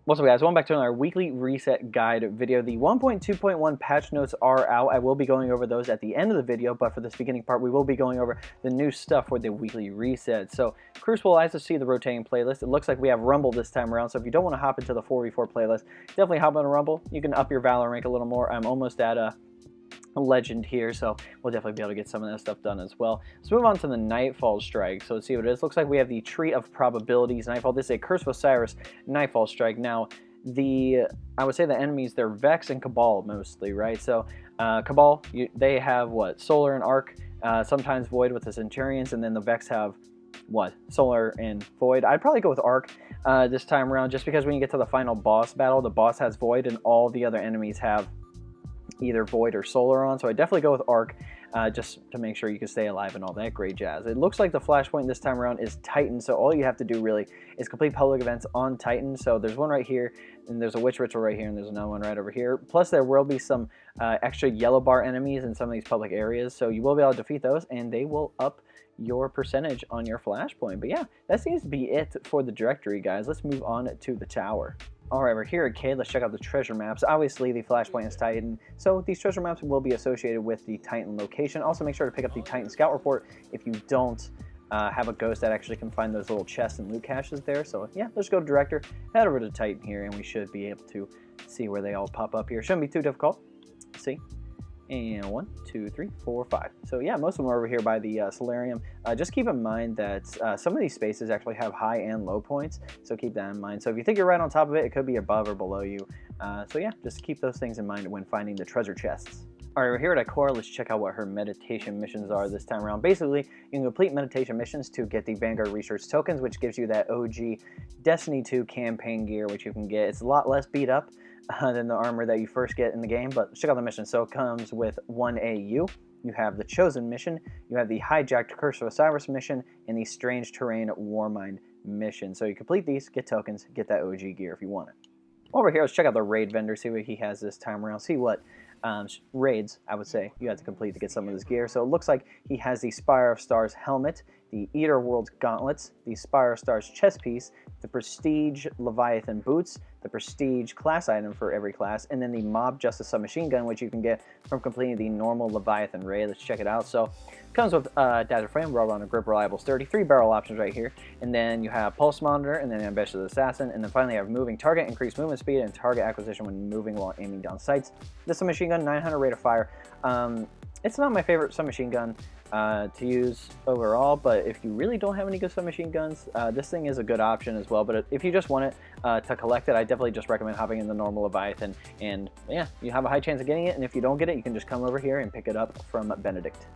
What's up, guys? Welcome back to another weekly reset guide video. The 1.2.1 patch notes are out. I will be going over those at the end of the video, but for this beginning part, we will be going over the new stuff for the weekly reset. So, Crucible Labs, to see the rotating playlist. It looks like we have Rumble this time around, so if you don't want to hop into the 4v4 playlist, definitely hop on Rumble. You can up your Valor rank a little more. I'm almost at a legend here, so we'll definitely be able to get some of that stuff done as well. Let's move on to the Nightfall Strike. So let's see what it is. Looks like we have the Tree of Probabilities Nightfall. This is a Curse of Osiris Nightfall Strike. Now, I would say the enemies, they're Vex and Cabal mostly, right? So Cabal, they have what? Solar and Arc, sometimes Void with the Centurions, and then the Vex have what? Solar and Void. I'd probably go with Arc this time around, just because when you get to the final boss battle, the boss has Void and all the other enemies have either Void or Solar on, so I definitely go with Arc, just to make sure you can stay alive and all that great jazz. It looks like the flashpoint this time around is Titan, so all you have to do really is complete public events on Titan. So there's one right here, and there's a Witch Ritual right here, and there's another one right over here. Plus there will be some extra yellow bar enemies in some of these public areas, so you will be able to defeat those, and they will up your percentage on your flashpoint. But yeah, that seems to be it for the directory, guys. Let's move on to the tower. Alright, we're here at Cade. Let's check out the treasure maps. Obviously, the flashpoint is Titan, so these treasure maps will be associated with the Titan location. Also, make sure to pick up the Titan Scout Report if you don't have a ghost that actually can find those little chests and loot caches there. So yeah, let's go to Director, head over to Titan here, and we should be able to see where they all pop up here. Shouldn't be too difficult. Let's see. And 1, 2, 3, 4, 5. So yeah, most of them are over here by the solarium. Just keep in mind that some of these spaces actually have high and low points, so keep that in mind. So if you think you're right on top of it, it could be above or below you. So yeah, just keep those things in mind when finding the treasure chests. Alright, we're here at Ikora. Let's check out what her meditation missions are this time around. Basically, you can complete meditation missions to get the Vanguard Research tokens, which gives you that OG Destiny 2 campaign gear, which you can get. It's a lot less beat up than the armor that you first get in the game, but check out the mission. So it comes with 1 AU. You have the Chosen mission, you have the Hijacked Curse of Osiris mission, and the Strange Terrain Warmind mission. So you complete these, get tokens, get that OG gear if you want it. Over here, let's check out the raid vendor, see what he has this time around, see what raids, I would say, you have to complete to get some of this gear. So it looks like he has the Spire of Stars helmet, the Eater World's gauntlets, the Spire of Stars chest piece, the Prestige Leviathan boots, the Prestige class item for every class, and then the Mob Justice submachine gun, which you can get from completing the normal Leviathan raid. Let's check it out. So it comes with Adaptive Frame, Raw Runner Grip, Reliable Sturdy, 3 barrel options right here, and then you have Pulse Monitor, and then Ambitious Assassin, and then finally you have Moving Target, increased movement speed, and target acquisition when moving while aiming down sights. This submachine gun, 900 rate of fire. It's not my favorite submachine gun to use overall, but if you really don't have any good submachine guns, this thing is a good option as well. But if you just want it to collect it, I definitely just recommend hopping in the normal Leviathan, and yeah, you have a high chance of getting it, and if you don't get it, you can just come over here and pick it up from Benedict.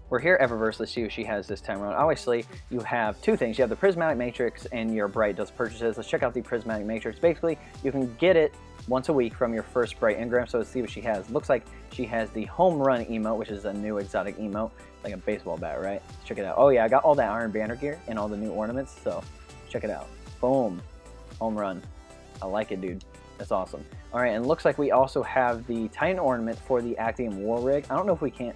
We're here at Eververse. Let's see what she has this time around. Obviously, you have two things. You have the Prismatic Matrix and your Bright Dust purchases. Let's check out the Prismatic Matrix. Basically, you can get it once a week from your first Bright Engram, so let's see what she has. Looks like she has the Home Run emote, which is a new exotic emote, like a baseball bat, right? Let's check it out. Oh yeah, I got all that Iron Banner gear and all the new ornaments, so check it out. Boom. Home Run. I like it, dude. That's awesome. Alright, and it looks like we also have the Titan ornament for the Actium War Rig. I don't know if we can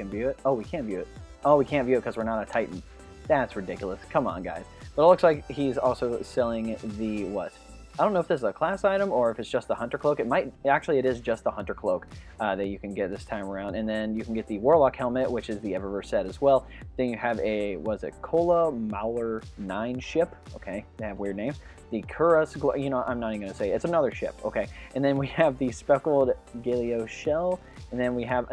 view it. Oh, we can view it. Oh, we can't view it because we're not a Titan. That's ridiculous. Come on, guys. But it looks like he's also selling the, what? I don't know if this is a class item or if it's just the Hunter Cloak. It is just the Hunter Cloak that you can get this time around. And then you can get the Warlock Helmet, which is the Eververse set as well. Then you have a, Kola Mauler 9 ship. Okay, they have weird names. The Kuras, I'm not even going to say it. It's another ship, okay. And then we have the Speckled Galio Shell. And then we have,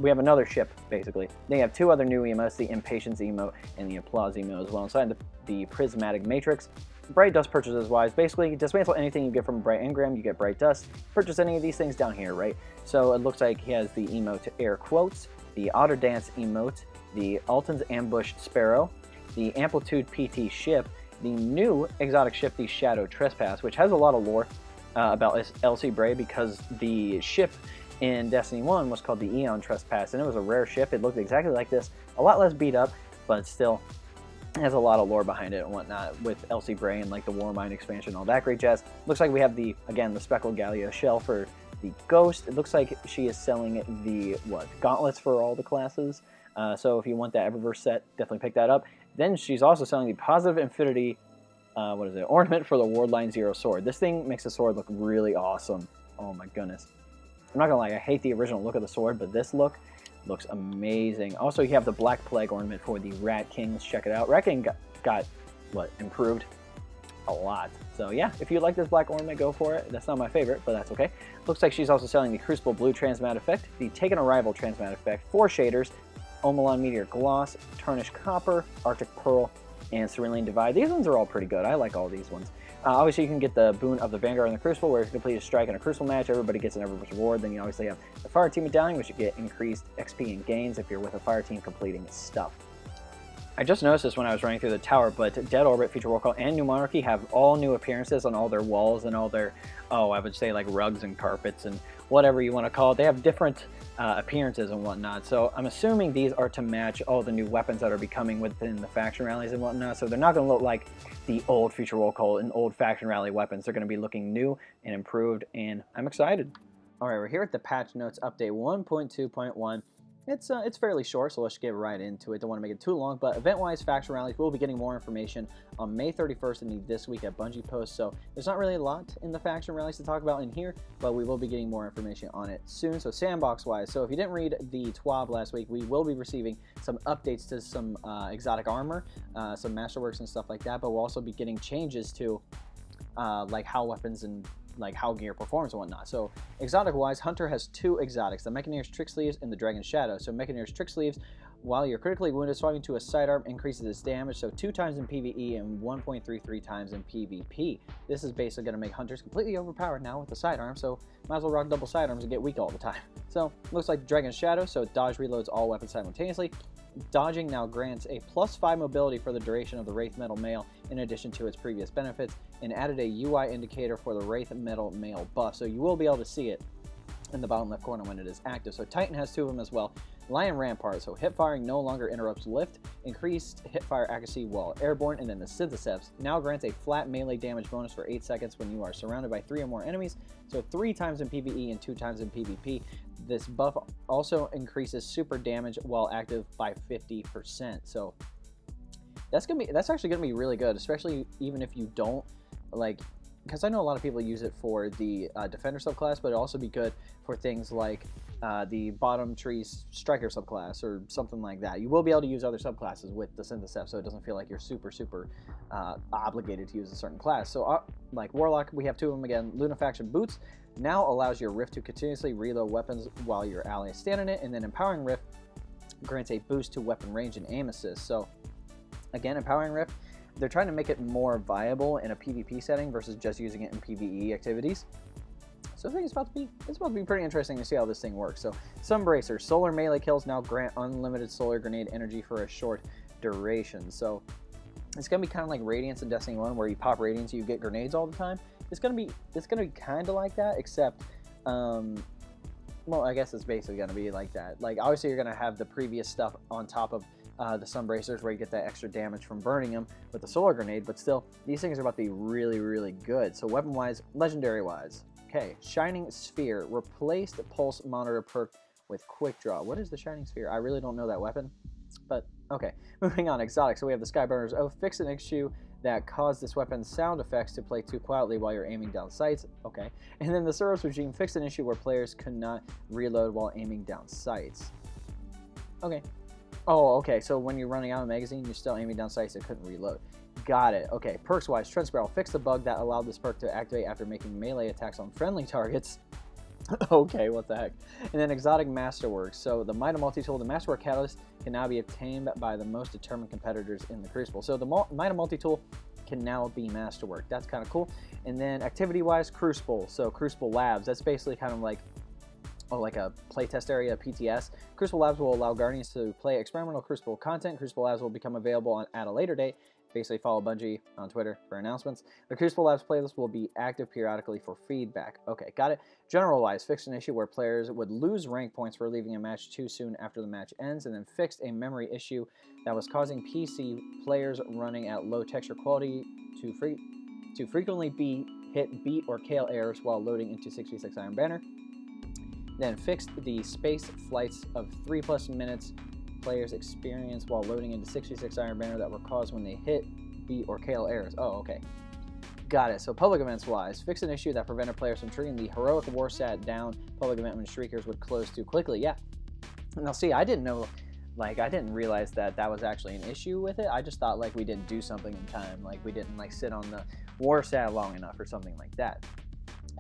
we have another ship, basically. Then you have two other new emotes, the Impatience emote and the Applause emote as well. Inside the Prismatic Matrix. Bright Dust purchases wise, basically dismantle anything you get from Bright Engram, you get Bright Dust. Purchase any of these things down here, right? So it looks like he has the emote Air Quotes, the Otter Dance emote, the Alton's Ambush Sparrow, the Amplitude PT ship, the new exotic ship, the Shadow Trespass, which has a lot of lore about Elsie Bray, because the ship in Destiny 1 was called the Eon Trespass, and it was a rare ship. It looked exactly like this, a lot less beat up, but still has a lot of lore behind it and whatnot with Elsie Bray and like the Warmind expansion, all that great jazz. Looks like we have the, again, the Speckled Galio Shell for the Ghost. It looks like she is selling the, gauntlets for all the classes. So if you want that Eververse set, definitely pick that up. Then she's also selling the Positive Infinity what is it? Ornament for the Wardline Zero sword. This thing makes the sword look really awesome. Oh my goodness. I'm not gonna lie, I hate the original look of the sword, but this look looks amazing. Also, you have the Black Plague ornament for the Rat King. Let's check it out. Rat King got what, improved a lot. So yeah, if you like this black ornament, go for it. That's not my favorite, but that's okay. Looks like she's also selling the Crucible Blue Transmat effect, the Taken Arrival Transmat effect, 4 shaders, Omelon Meteor Gloss, Tarnished Copper, Arctic Pearl, and Cerulean Divide. These ones are all pretty good. I like all these ones. Obviously, you can get the boon of the Vanguard and the Crucible, where if you complete a strike in a Crucible match, everybody gets an Eververse reward. Then you obviously have the Fire Team Medallion, which you get increased XP and gains if you're with a Fire Team completing stuff. I just noticed this when I was running through the tower, but Dead Orbit, Future Roll Call, and New Monarchy have all new appearances on all their walls and all their, I would say like rugs and carpets and whatever you want to call it. They have different appearances and whatnot. So I'm assuming these are to match all the new weapons that are becoming within the Faction Rallies and whatnot. So they're not going to look like the old Future Roll Call and old Faction Rally weapons. They're going to be looking new and improved, and I'm excited. All right, we're here at the patch notes update 1.2.1. It's fairly short, so let's get right into it. Don't want to make it too long, but event-wise, Faction Rallies, we'll be getting more information on May 31st in the This Week at Bungie post, so there's not really a lot in the Faction Rallies to talk about in here, but we will be getting more information on it soon. So Sandbox-wise, so if you didn't read the TWAB last week, we will be receiving some updates to some exotic armor, some masterworks and stuff like that, but we'll also be getting changes to like how weapons and like how gear performs and whatnot. So exotic wise, Hunter has 2 exotics, the Mechaneer's Trick Sleeves and the Dragon's Shadow. So Mechaneer's Trick Sleeves, while you're critically wounded, swapping to a sidearm increases its damage, so 2 times in PvE and 1.33 times in PvP. This is basically going to make Hunters completely overpowered now with the sidearm, so might as well rock double sidearms and get weak all the time. So looks like Dragon's Shadow, so dodge reloads all weapons simultaneously. Dodging now grants a +5 mobility for the duration of the Wraith Metal Mail in addition to its previous benefits, and added a UI indicator for the Wraith Metal Mail buff, so you will be able to see it in the bottom left corner when it is active. So Titan has 2 of them as well. Lion Rampart, so hip firing no longer interrupts lift, increased hip fire accuracy while airborne, and then the Syntheseps now grants a flat melee damage bonus for 8 seconds when you are surrounded by 3 or more enemies, so 3 times in PvE and 2 times in PvP. This buff also increases super damage while active by 50%, so that's actually gonna be really good, especially even if you don't like, because I know a lot of people use it for the Defender subclass, but it'll also be good for things like the Bottom Tree Striker subclass or something like that. You will be able to use other subclasses with the Syntheseps, so it doesn't feel like you're super obligated to use a certain class. So like Warlock, we have 2 of them again. Lunafaction Boots now allows your Rift to continuously reload weapons while your ally is standing it, and then Empowering Rift grants a boost to weapon range and aim assist. So again, Empowering Rift, they're trying to make it more viable in a PvP setting versus just using it in PvE activities. So I think it's about to be pretty interesting to see how this thing works. So Sunbracer, solar melee kills now grant unlimited solar grenade energy for a short duration. So it's gonna be kind of like Radiance in Destiny 1, where you pop Radiance, you get grenades all the time. It's gonna be kind of like that, except well, I guess it's basically gonna be like that. Like obviously you're gonna have the previous stuff on top of the Sunbracers, where you get that extra damage from burning them with the solar grenade, but still, these things are about to be really good. So weapon-wise, legendary-wise, okay, Shining Sphere, replace the Pulse Monitor perk with Quick Draw. What is the Shining Sphere? I really don't know that weapon, but okay. Moving on, exotic. So we have the Skyburner's Oath, fix an issue that caused this weapon's sound effects to play too quietly while you're aiming down sights. Okay. And then the Suros Regime, fixed an issue where players could not reload while aiming down sights. Okay. Oh, okay, so when you're running out of magazine, you're still aiming down sights that couldn't reload. Got it. Okay, perks-wise, Trent Barrel, fix the bug that allowed this perk to activate after making melee attacks on friendly targets. Okay, what the heck. And then exotic masterworks. So the Mida Multi-Tool, the Masterwork Catalyst, can now be obtained by the most determined competitors in the Crucible. So the Mida Multi-Tool can now be masterwork. That's kind of cool. And then activity-wise, Crucible. So Crucible Labs, that's basically kind of like a playtest area, PTS. Crucible Labs will allow Guardians to play experimental Crucible content. Crucible Labs will become available at a later date. Basically, follow Bungie on Twitter for announcements. The Crucible Labs playlist will be active periodically for feedback. Okay, got it. General-wise, fixed an issue where players would lose rank points for leaving a match too soon after the match ends, and then fixed a memory issue that was causing PC players running at low texture quality to frequently hit beat or KL errors while loading into 6v6 Iron Banner. Then fixed the space flights of 3+ minutes players experience while loading into 6v6 Iron Banner that were caused when they hit beat or KL errors. Oh, okay. Got it. So public events wise, fix an issue that prevented players from triggering the heroic war stat down public event when streakers would close too quickly. Yeah. Now see, I didn't know, like, I didn't realize that that was actually an issue with it. I just thought like we didn't do something in time, like we didn't like sit on the war stat long enough or something like that.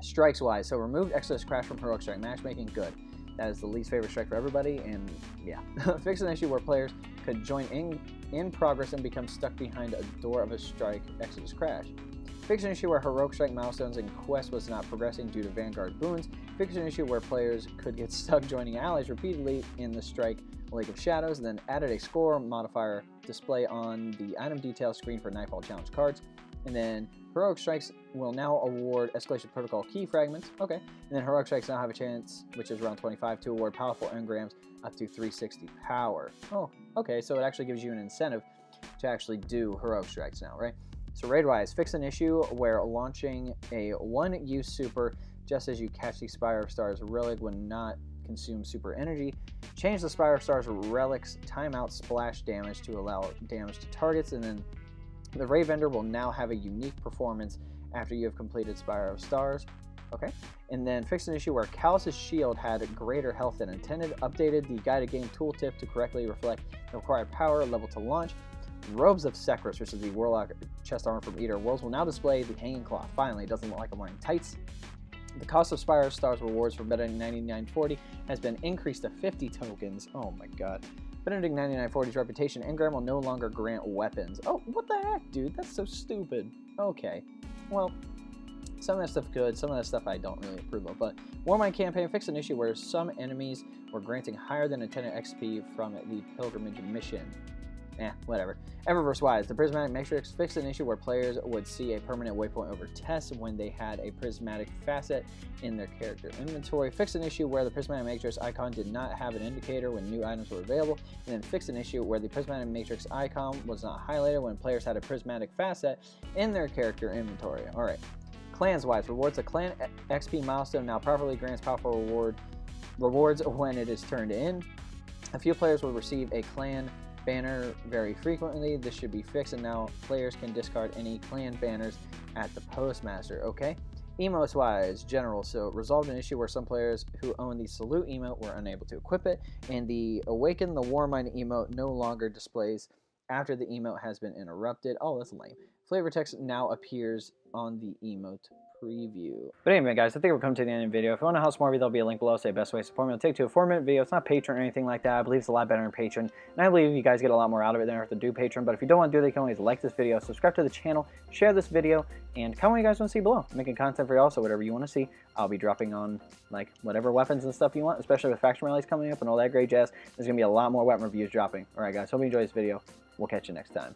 Strikes wise, so removed Exodus Crash from heroic strike matchmaking. Good. That is the least favorite strike for everybody, and yeah. Fix an issue where players could join in progress and become stuck behind a door of a strike Exodus Crash. Fix an issue where heroic strike milestones and quest was not progressing due to Vanguard boons. Fix an issue where players could get stuck joining allies repeatedly in the strike Lake of Shadows, and then added a score modifier display on the item detail screen for Nightfall Challenge cards. And then heroic strikes will now award Escalation Protocol key fragments. Okay. And then heroic strikes now have a chance, which is around 25, to award powerful engrams up to 360 power. Oh, okay. So it actually gives you an incentive to actually do heroic strikes now, right? So raid-wise, fix an issue where launching a one-use super just as you catch the Spire of Stars relic would not consume super energy. Change the Spire of Stars relic's timeout splash damage to allow damage to targets, and then the raid vendor will now have a unique performance after you have completed Spire of Stars. Okay. And then fix an issue where Callus's shield had greater health than intended. Updated the guided game tooltip to correctly reflect the required power level to launch. Robes of Sekros, which is the Warlock chest armor from Eater of Worlds, will now display the hanging cloth. Finally, it doesn't look like I'm wearing tights. The cost of Spire of Stars rewards for Benedict 9940 has been increased to 50 tokens. Oh my god. Benedict 9940's reputation engram will no longer grant weapons. Oh, what the heck, dude? That's so stupid. Okay. Well, some of that stuff good, some of that stuff I don't really approve of. But Warmind campaign fixed an issue where some enemies were granting higher than intended XP from the pilgrimage mission. Whatever. Eververse-wise, the Prismatic Matrix fixed an issue where players would see a permanent waypoint over tests when they had a prismatic facet in their character inventory. Fixed an issue where the Prismatic Matrix icon did not have an indicator when new items were available. And then fixed an issue where the Prismatic Matrix icon was not highlighted when players had a prismatic facet in their character inventory. Alright. Clans-wise, rewards a clan XP milestone now properly grants powerful rewards when it is turned in. A few players will receive a clan banner very frequently. This should be fixed, and now players can discard any clan banners at the postmaster. Okay. Emotes wise, general. So resolved an issue where some players who own the salute emote were unable to equip it, and the awaken the Warmind emote no longer displays after the emote has been interrupted. Oh, that's lame. Flavor text now appears on the emote preview. But anyway, guys, I think we're coming to the end of the video. If you want to help more, there'll be a link below. Say best way to support me. It'll take to a 4-minute video. It's not Patreon or anything like that. I believe it's a lot better than Patreon, and I believe you guys get a lot more out of it than if to do Patreon. But if you don't want to do that, you can always like this video, subscribe to the channel, share this video, and comment what you guys want to see below. I'm making content for y'all, so whatever you want to see, I'll be dropping on like whatever weapons and stuff you want, especially with Faction Rallies coming up and all that great jazz. There's gonna be a lot more weapon reviews dropping. All right, guys, hope you enjoy this video. We'll catch you next time.